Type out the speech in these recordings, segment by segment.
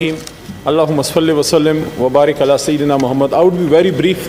Allahumma salli wa sallim wa barik ala sayyidina Muhammad. I would be very brief.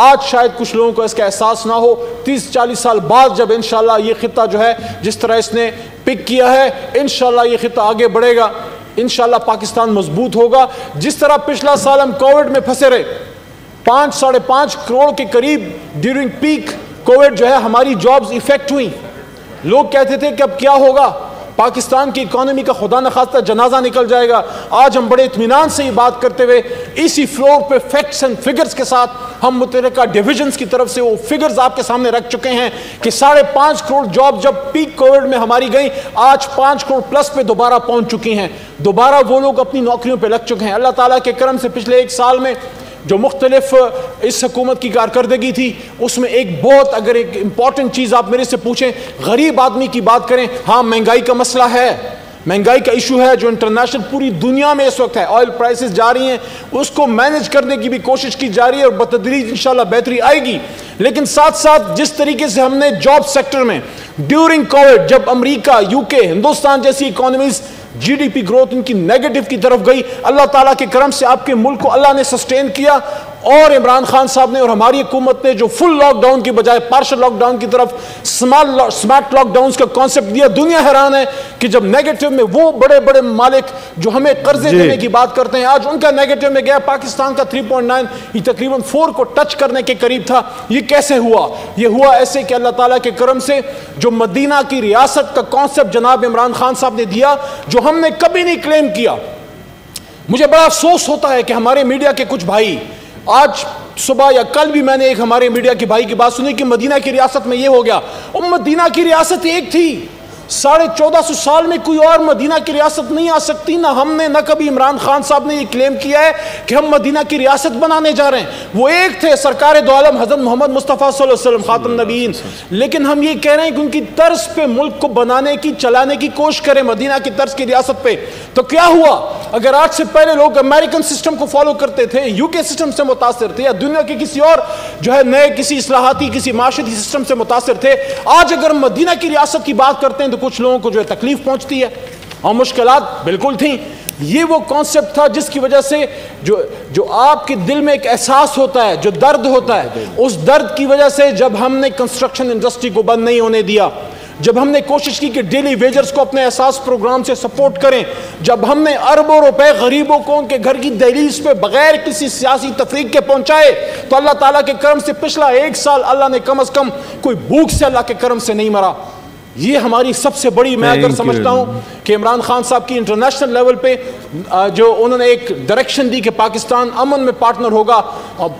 آج شاید کچھ لوگوں کو اس کا احساس نہ ہو، 30-40 سال بعد جب انشاءاللہ یہ خطہ جو ہے جس طرح اس نے پک کیا ہے، انشاءاللہ یہ خطہ آگے بڑھے گا، انشاءاللہ پاکستان مضبوط ہوگا۔ جس طرح پچھلا سال ہم کووڈ میں پھنسے رہے، 5-5.5 کروڑ کے قریب ڈیورنگ پیک کووڈ جو ہے ہماری جابز ایفیکٹ ہوئی، لوگ کہتے تھے کہ اب کیا ہوگا، پاکستان کی اکانومی کا خدا نخواستہ جنازہ نکل جائے گا۔ آج ہم بڑے اطمینان سے یہ بات کرتے ہوئے اسی فلور پہ فیکٹس اینڈ فگرز کے ساتھ ہم متحرکہ ڈویژنز کی طرف سے وہ فگرز آپ کے سامنے رکھ چکے ہیں کہ 5.5 کروڑ جاب جب پیک کووڈ میں ہماری گئی، آج 5 کروڑ پلس پہ دوبارہ پہنچ چکی ہیں، دوبارہ وہ لوگ اپنی نوکریوں پہ لگ چکے ہیں۔ اللہ تعالیٰ کے کرم سے پچھلے 1 سال میں جو مختلف اس حکومت کی کارکردگی تھی، اس میں ایک بہت اگر ایک امپورٹنٹ چیز آپ میرے سے پوچھیں، غریب آدمی کی بات کریں، ہاں مہنگائی کا مسئلہ ہے، مہنگائی کا ایشو ہے جو انٹرنیشنل پوری دنیا میں اس وقت ہے، آئل پرائسز جا رہی ہیں، اس کو مینج کرنے کی بھی کوشش کی جا رہی ہے اور بتدریج انشاءاللہ بہتری آئے گی۔ لیکن ساتھ ساتھ جس طریقے سے ہم نے جاب سیکٹر میں ڈیورنگ کووڈ جب امریکہ، یوکے، ہندوستان جیسی economies G D P growth ان کی نیگیٹو کی طرف گئی، اللہ تعالیٰ کے کرم سے آپ کے ملک کو اللہ نے سسٹین کیا، اور عمران خان صاحب نے اور ہماری حکومت نے جو فل لاک ڈاؤن کی بجائے پارشل لاک ڈاؤن کی طرف سمارٹ لاک ڈاؤنز کا کانسیپٹ دیا۔ دنیا حیران ہے کہ جب نیگیٹو میں وہ بڑے بڑے مالک جو ہمیں قرضے دینے کی بات کرتے ہیں، آج ان کا نیگیٹو میں گیا، پاکستان کا 3.9 یہ تقریباً 4 کو ٹچ کرنے کے قریب تھا۔ یہ کیسے ہوا؟ یہ ہوا ایسے کہ اللہ تعالیٰ کے کرم سے جو مدینہ کی ریاست کا کانسیپٹ جناب عمران خان صاحب نے دیا، جو ہم نے کبھی نہیں کلیم کیا۔ مجھے بڑا افسوس ہوتا ہے کہ ہمارے میڈیا کے کچھ بھائی، آج صبح یا کل بھی میں نے ایک ہمارے میڈیا کے بھائی کی بات سنی کہ مدینہ کی ریاست میں یہ ہو گیا، اور مدینہ کی ریاست ایک تھی، 1450 سال میں کوئی اور مدینہ کی ریاست نہیں آ سکتی۔ نہ ہم نے نہ کبھی عمران خان صاحب نے یہ کلیم کیا ہے کہ ہم مدینہ کی ریاست بنانے جا رہے ہیں، وہ ایک تھے سرکار دو عالم حضرت محمد مصطفیٰ صلی اللہ علیہ وسلم خاتم نبیین۔ لیکن ہم یہ کہہ رہے ہیں کہ ان کی طرز پہ ملک کو بنانے کی، چلانے کی کوشش کریں مدینہ کی طرز کی ریاست پہ۔ تو کیا ہوا؟ اگر آج سے پہلے لوگ امریکن سسٹم کو فالو کرتے تھے، یو کے سسٹم سے متاثر تھے، یا دنیا کے کسی اور جو ہے نئے کسی اصلاحاتی کسی معاشرتی سسٹم سے متاثر تھے، آج اگر مدینہ کی ریاست کی بات کرتے ہیں تو کچھ لوگوں کو جو ہے تکلیف پہنچتی ہے اور مشکلات بالکل تھیں۔ یہ وہ کانسیپٹ تھا جس کی وجہ سے جو آپ کے دل میں ایک احساس ہوتا ہے، جو درد ہوتا ہے، اس درد کی وجہ سے جب ہم نے کنسٹرکشن انڈسٹری کو بند نہیں ہونے دیا، جب ہم نے کوشش کی کہ ڈیلی ویجرز کو اپنے احساس پروگرام سے سپورٹ کریں، جب ہم نے اربوں روپے غریبوں کو ان کے گھر کی دہلیز پہ بغیر کسی سیاسی تفریق کے پہنچائے، تو اللہ تعالیٰ کے کرم سے پچھلا 1 سال اللہ نے کم از کم کوئی بھوک سے اللہ کے کرم سے نہیں مرا۔ یہ ہماری سب سے بڑی، میں اگر سمجھتا ہوں کہ عمران خان صاحب کی انٹرنیشنل لیول پہ جو انہوں نے ایک ڈائریکشن دی کہ پاکستان امن میں پارٹنر ہوگا،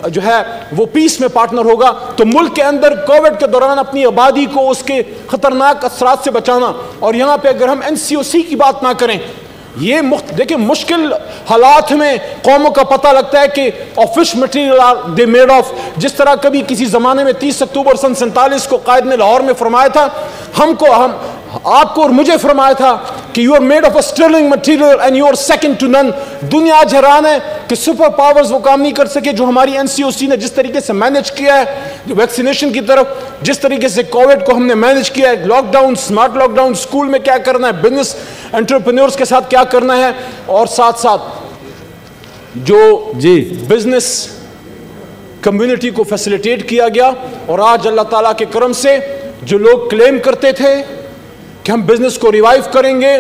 جو ہے وہ پیس میں پارٹنر ہوگا، تو ملک کے اندر کووڈ کے دوران اپنی آبادی کو اس کے خطرناک اثرات سے بچانا، اور یہاں پہ اگر ہم NCOC کی بات نہ کریں، یہ دیکھیں مشکل حالات میں قوموں کا پتہ لگتا ہے کہ آفش مٹیریل دے میڈ آف، جس طرح کبھی کسی زمانے میں 30 اکتوبر سن 47 کو قائد نے لاہور میں فرمایا تھا، آپ کو اور مجھے فرمایا تھا کہ you are made of a sterling material and you are second to none. دنیا آج حیران ہے کہ سپر پاورز وہ کام نہیں کر سکے جو ہماری NCOC نے جس طریقے سے مینج کیا ہے ویکسینیشن کی طرف، جس طریقے سے کووڈ کو ہم نے مینج کیا ہے، lockdown, smart lockdown, school میں کیا کرنا ہے، بزنس انٹرپرینورز کے ساتھ کیا کرنا ہے، اور ساتھ ساتھ جو بزنس کمیونٹی کو فیسیلیٹیٹ کیا گیا۔ اور آج اللہ تعالیٰ کے کرم سے جو لوگ کلیم کرتے تھے کہ ہم بزنس کو ریوائیو کریں گے،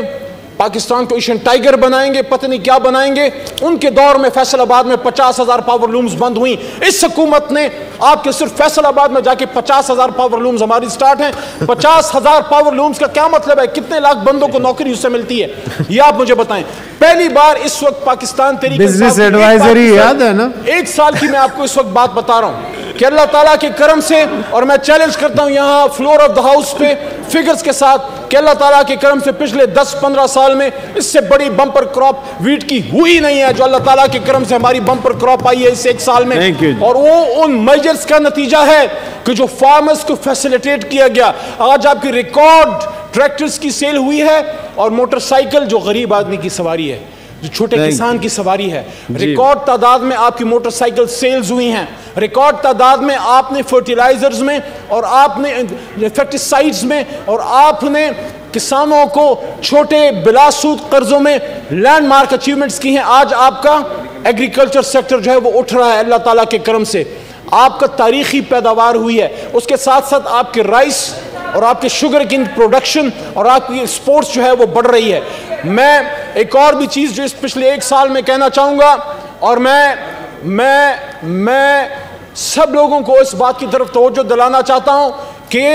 پاکستان کو ایشین ٹائیگر بنائیں گے، پتہ نہیں کیا بنائیں گے، ان کے دور میں فیصل آباد میں 50,000 پاور لومز بند ہوئیں۔ اس حکومت نے آپ کے صرف فیصل آباد میں جا کے 50,000 پاور لومز ہماری سٹارٹ ہیں۔ 50,000 پاور لومز کا کیا مطلب ہے؟ کتنے لاکھ بندوں کو نوکری اس سے ملتی ہے؟ یہ آپ مجھے بتائیں۔ پہلی بار اس وقت پاکستان بزنس ایڈوائزری یاد ہے نا، 1 سال کی میں آپ کو اس وقت بات بتا رہا ہوں کہ اللہ تعالیٰ کے کرم سے، اور میں چیلنج کرتا ہوں یہاں فلور آف دا ہاؤس پہ فگرز کے ساتھ کہ اللہ تعالیٰ کے کرم سے پچھلے 10-15 سال میں اس سے بڑی بمپر کراپ ویٹ کی ہوئی نہیں ہے جو اللہ تعالیٰ کے کرم سے ہماری بمپر کراپ آئی ہے اس 1 سال میں، اور وہ ان میجرز کا نتیجہ ہے کہ جو فارمرز کو فیسیلیٹیٹ کیا گیا۔ آج آپ کی ریکارڈ ٹریکٹرز کی سیل ہوئی ہے، اور موٹر سائیکل جو غریب آدمی کی سواری ہے، جو چھوٹے کسان کی سواری ہے، ریکارڈ تعداد میں آپ کی موٹر سائیکل سیلز ہوئی ہیں، ریکارڈ تعداد میں آپ نے فرٹیلائزرز میں، اور آپ نے انسیکٹیسائیڈز میں، اور آپ نے کسانوں کو چھوٹے بلا سود قرضوں میں لینڈ مارک اچیومنٹس کی ہیں۔ آج آپ کا ایگریکلچر سیکٹر جو ہے وہ اٹھ رہا ہے اللہ تعالیٰ کے کرم سے۔ آپ کا تاریخی پیداوار ہوئی ہے، اس کے ساتھ ساتھ آپ کے رائس اور آپ کے شوگر کین پروڈکشن اور آپ کی سپورٹس جو ہے وہ بڑھ رہی ہے۔ میں ایک اور بھی چیز جو اس پچھلے 1 سال میں کہنا چاہوں گا، اور میں سب لوگوں کو اس بات کی طرف توجہ دلانا چاہتا ہوں کہ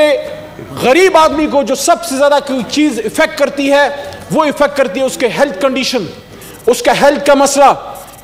غریب آدمی کو جو سب سے زیادہ کوئی چیز افیکٹ کرتی ہے وہ افیکٹ کرتی ہے اس کے ہیلتھ کنڈیشن، اس کا ہیلتھ کا مسئلہ،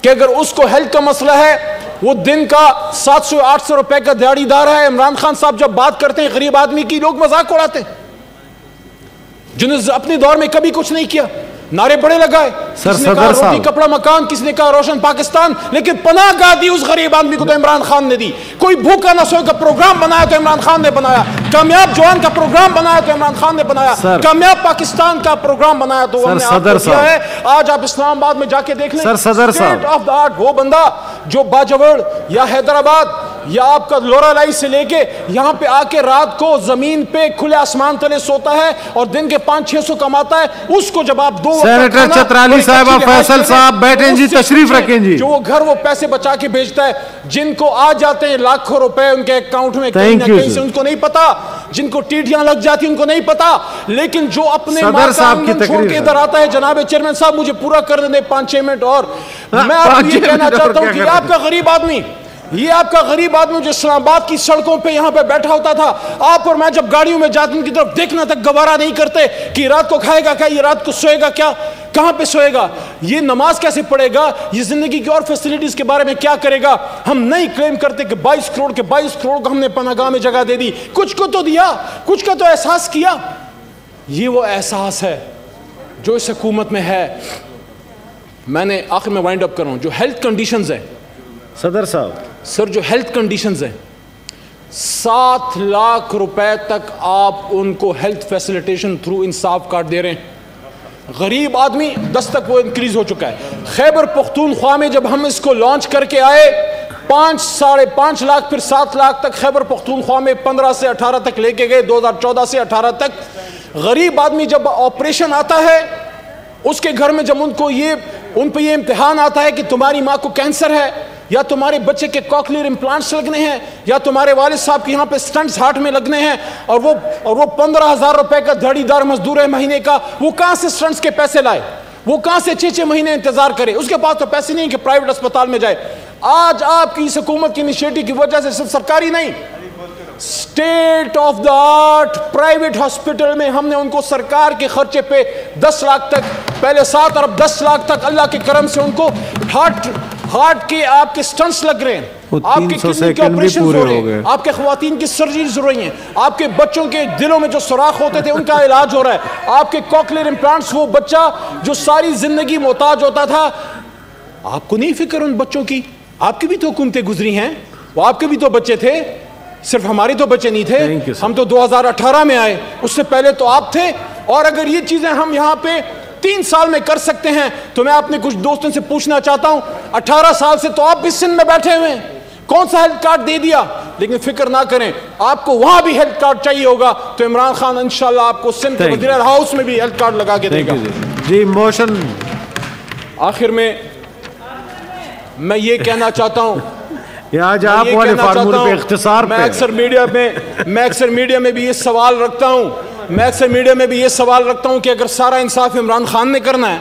کہ اگر اس کو ہیلتھ کا مسئلہ ہے، وہ دن کا 700-800 روپے کا دیہڑی دار ہے۔ عمران خان صاحب جب بات کرتے ہیں غریب آدمی کی، لوگ مذاق اڑاتے ہیں، جنہوں نے اپنے دور میں کبھی کچھ نہیں کیا، نعرے بڑے لگائے، کس نے کہا روٹی کپڑا مکان، کس نے کہا روشن پاکستان، لیکن پناہ گاہ دی اس غریب آدمی کو تو عمران خان نے دی۔ کوئی بھوکا نہ سوئے کا پروگرام بنایا تو عمران خان نے بنایا، کامیاب جوان کا پروگرام بنایا تو عمران خان نے بنایا، کامیاب پاکستان کا پروگرام بنایا تو ہم نے آپ کو دیا ہے۔ آج آپ اسلام آباد میں جا کے دیکھ لیں، اسٹیٹ آف دا آرٹ وہ بندہ جو باجوڑ یا حیدرآباد یا آپ کا لورا لائی سے لے کے یہاں پہ آ کے رات کو زمین پہ کھلے آسمان تلے سوتا ہے اور دن کے 500-600 کماتا ہے، اس کو جب آپ 2 سینیٹر چترالی صاحبہ، فیصل صاحب بیٹھیں جی، تشریف رکھیں جی، جو وہ گھر وہ پیسے بچا کے بھیجتا ہے، جن کو آ جاتے ہیں لاکھوں روپے ان کے اکاؤنٹ میں کہیں نہ کہیں سے، ان کو نہیں پتا، جن کو ٹیٹیاں لگ جاتی ان کو نہیں پتا، لیکن جو اپنے ماں چھوڑ کے ادھر آتا ہے، جناب چیئرمین صاحب مجھے پورا کر دیں 5-6 منٹ اور میں آپ کو یہ کہنا چاہتا ہوں کہ آپ کا غریب آدمی، یہ آپ کا غریب آدمی جو اسلام آباد کی سڑکوں پہ یہاں پہ بیٹھا ہوتا تھا، آپ اور میں جب گاڑیوں میں جاتے ان کی طرف دیکھنا تک گوارا نہیں کرتے کہ رات کو کھائے گا کیا، یہ رات کو سوئے گا کیا، کہاں پہ سوئے گا، یہ نماز کیسے پڑھے گا، یہ زندگی کی اور فیسلٹیز کے بارے میں کیا کرے گا۔ ہم نہیں کلیم کرتے کہ 22 کروڑ کو ہم نے پناہ گاہ میں جگہ دے دی، کچھ کو تو دیا، کچھ کا تو احساس کیا۔ یہ وہ احساس ہے جو اس حکومت میں ہے۔ میں نے آخر میں وائنڈ اپ کر رہا ہوں، جو ہیلتھ کنڈیشنز ہیں صدر صاحب، سر جو ہیلتھ کنڈیشنز ہیں، 7 لاکھ روپے تک آپ ان کو ہیلتھ فیسیلیٹیشن تھرو انصاف کارڈ دے رہے ہیں۔ غریب آدمی 10 تک وہ انکریز ہو چکا ہے۔ خیبر پختونخوا میں جب ہم اس کو لانچ کر کے آئے، 5.5 لاکھ پھر 7 لاکھ تک خیبر پختونخوا میں 15 سے 18 تک لے کے گئے، 2014 سے 18 تک۔ غریب آدمی جب آپریشن آتا ہے اس کے گھر میں، جب ان پہ یہ امتحان آتا ہے کہ تمہاری ماں کو کینسر ہے یا تمہارے بچے کے کوکلیئر امپلانٹس لگنے ہیں یا تمہارے والد صاحب کے یہاں پہ سٹنٹس ہارٹ میں لگنے ہیں، اور وہ 15,000 روپے کا دھڑی دار مزدور ہے مہینے کا، وہ کہاں سے سٹنٹس کے پیسے لائے، وہ کہاں سے 6 مہینے انتظار کرے، اس کے پاس تو پیسے نہیں کہ پرائیویٹ اسپتال میں جائے۔ آج آپ کی اس حکومت کی انیشیٹو کی وجہ سے صرف سرکاری نہیں، state of the art private hospital میں ہم نے ان کو سرکار کے خرچے پہ 10 لاکھ تک، پہلے 7 ارب 10 لاکھ تک اللہ کے کرم سے ان کو ہارٹ کے آپ کے سٹنٹس لگ رہے ہیں، آپ کے کڈنی کے آپریشن ہو رہے ہیں، آپ کے خواتین کی سرجریز ہو رہی ہیں، آپ کے بچوں کے دلوں میں جو سوراخ ہوتے تھے ان کا علاج ہو رہا ہے، آپ کے کوکلیئر امپلانٹس، وہ بچہ جو ساری زندگی محتاج ہوتا تھا، آپ کو نہیں فکر ان بچوں کی؟ آپ کی بھی تو حکومتیں گزری ہیں، وہ آپ کے بھی تو بچے تھے، صرف ہمارے تو بچے نہیں تھے، ہم تو 2018 میں آئے، اس سے پہلے تو آپ تھے۔ اور اگر یہ چیزیں ہم یہاں پہ 3 سال میں کر سکتے ہیں تو میں اپنے کچھ دوستوں سے پوچھنا چاہتا ہوں، 18 سال سے تو آپ بھی سندھ میں بیٹھے ہوئے ہیں، کون سا ہیلتھ کارڈ دے دیا؟ لیکن فکر نہ کریں، آپ کو وہاں بھی ہیلتھ کارڈ چاہیے ہوگا تو عمران خان انشاءاللہ آپ کو سندھ کے وزیر ہاؤس میں بھی ہیلتھ کارڈ لگا کے دے گا۔ جی موشن آخر میں میں یہ کہنا چاہتا ہوں، آج آپ والے فارمول پہ اختصار میں اکثر میڈیا میں بھی یہ سوال رکھتا ہوں کہ اگر سارا انصاف عمران خان نے کرنا ہے،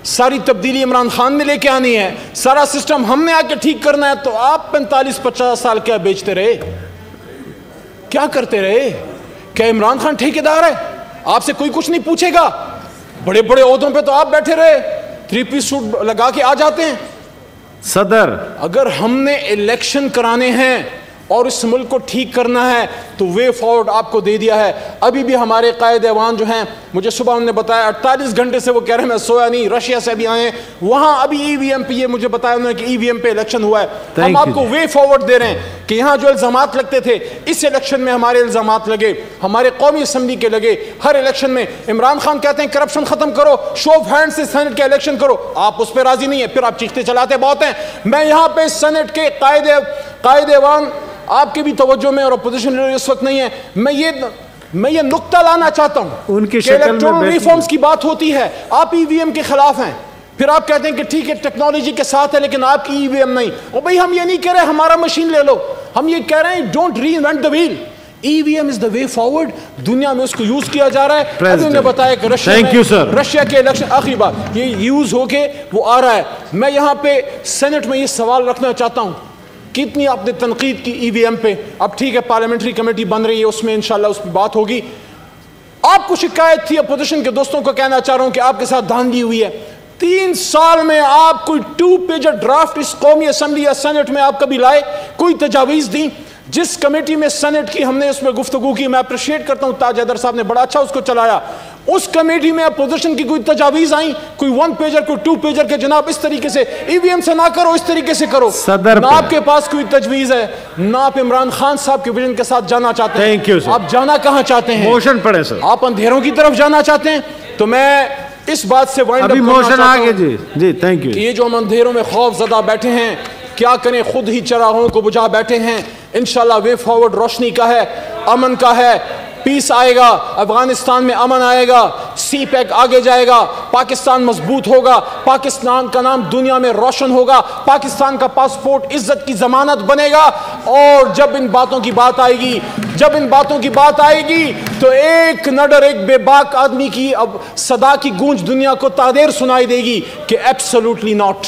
ساری تبدیلی عمران خان نے لے کے آنی ہے، سارا سسٹم ہم نے آ کے ٹھیک کرنا ہے، تو آپ 45-50 سال کیا بیچتے رہے، کیا کرتے رہے؟ کیا عمران خان ٹھیکیدار ہے؟ آپ سے کوئی کچھ نہیں پوچھے گا؟ بڑے بڑے عہدوں پہ تو آپ بیٹھے رہے، 3 پیس سوٹ لگا کے آ جاتے ہیں۔ صدر، اگر ہم نے الیکشن کرانے ہیں اور اس ملک کو ٹھیک کرنا ہے تو وے فارورڈ آپ کو دے دیا ہے۔ ابھی بھی ہمارے قائد ایوان جو ہیں، مجھے صبح انہوں نے بتایا 48 گھنٹے سے وہ کہہ رہے ہیں میں سویا نہیں، رشیا سے ابھی آئے ہیں، وہاں ابھی ای وی ایم پہ یہ مجھے بتایا انہوں نے کہ ای وی ایم پہ الیکشن ہوا ہے۔ ہم آپ کو وے فارورڈ دے رہے ہیں کہ یہاں جو الزامات لگتے تھے اس الیکشن میں ہمارے الزامات لگے، ہمارے قومی اسمبلی کے لگے، ہر الیکشن میں عمران خان کہتے ہیں کرپشن ختم کرو، شو آف ہینڈ سے سینٹ کے الیکشن کرو، آپ اس پہ راضی نہیں ہیں، پھر آپ چیختے چلاتے بہت ہیں۔ میں یہاں پہ سینٹ کے قائد ایوان آپ کی بھی توجہ میں اور اپوزیشن لیڈر اس وقت نہیں ہے، میں یہ نقطہ لانا چاہتا ہوں کہ الیکٹورل ریفارمز کی بات ہوتی ہے، آپ ای وی ایم کے خلاف ہیں، پھر آپ کہتے ہیں کہ ٹھیک ہے ٹیکنالوجی کے ساتھ ہے لیکن آپ کی ای وی ایم نہیں۔ اور بھئی ہم یہ نہیں کہہ رہے ہمارا مشین لے لو، ہم یہ کہہ رہے ہیں don't reinvent the wheel. EVM is the way forward. دنیا میں اس کو یوز کیا جا رہا ہے. ابھی انہیں بتایا کہ رشیا کے الیکشن, آخری بات, یہ یوز ہو کے وہ آ رہا ہے. میں یہاں پہ سینٹ میں یہ سوال رکھنا چاہتا ہوں, کتنی آپ نے تنقید کی EVM پہ. اب ٹھیک ہے پارلیمنٹری کمیٹی بن رہی ہے, اس میں انشاءاللہ اس پہ بات ہوگی. آپ کو شکایت تھی, اپوزیشن کے دوستوں کو کہنا چاہ رہا ہوں کہ آپ کے ساتھ دھاندلی ہوئی ہے. 3 سال میں آپ کوئی 2 پیجر ڈرافٹ اس قومی اسمبلی یا سینٹ میں آپ کبھی لائے, کوئی تجاویز دی؟ جس کمیٹی میں سینٹ کی ہم نے اس میں گفتگو کی, میں اپریشیٹ کرتا ہوں تاج حیدر صاحب نے بڑا اچھا اس کو چلایا. اس کمیٹی میں اپوزیشن کی کوئی تجاویز آئیں, کوئی 1 پیجر کوئی 2 پیجر کے جناب اس طریقے سے EVM سے نہ کرو, اس طریقے سے کرو. نہ آپ کے پاس کوئی تجویز ہے, نہ آپ عمران خان صاحب کے ویژن کے ساتھ جانا چاہتے ہیں. آپ جانا کہاں چاہتے ہیں؟ موشن پڑھیں سر. آپ اندھیروں کی طرف جانا چاہتے ہیں. تو میں اس بات سے وائنڈ اپ کرنا چاہتا ہوں. جی تھینک یو. یہ جو ہم اندھیروں میں خوف زدہ بیٹھے ہیں, کیا کریں, خود ہی چراغوں کو بجھا بیٹھے ہیں. انشاءاللہ وے فارورڈ روشنی کا ہے, امن کا ہے, پیس آئے گا, افغانستان میں امن آئے گا, سی پیک آگے جائے گا, پاکستان مضبوط ہوگا, پاکستان کا نام دنیا میں روشن ہوگا, پاکستان کا پاسپورٹ عزت کی ضمانت بنے گا. اور جب ان باتوں کی بات آئے گی, تو ایک نڈر, ایک بے باک آدمی کی اب صدا کی گونج دنیا کو تادیر سنائی دے گی کہ ایبسولوٹلی ناٹ.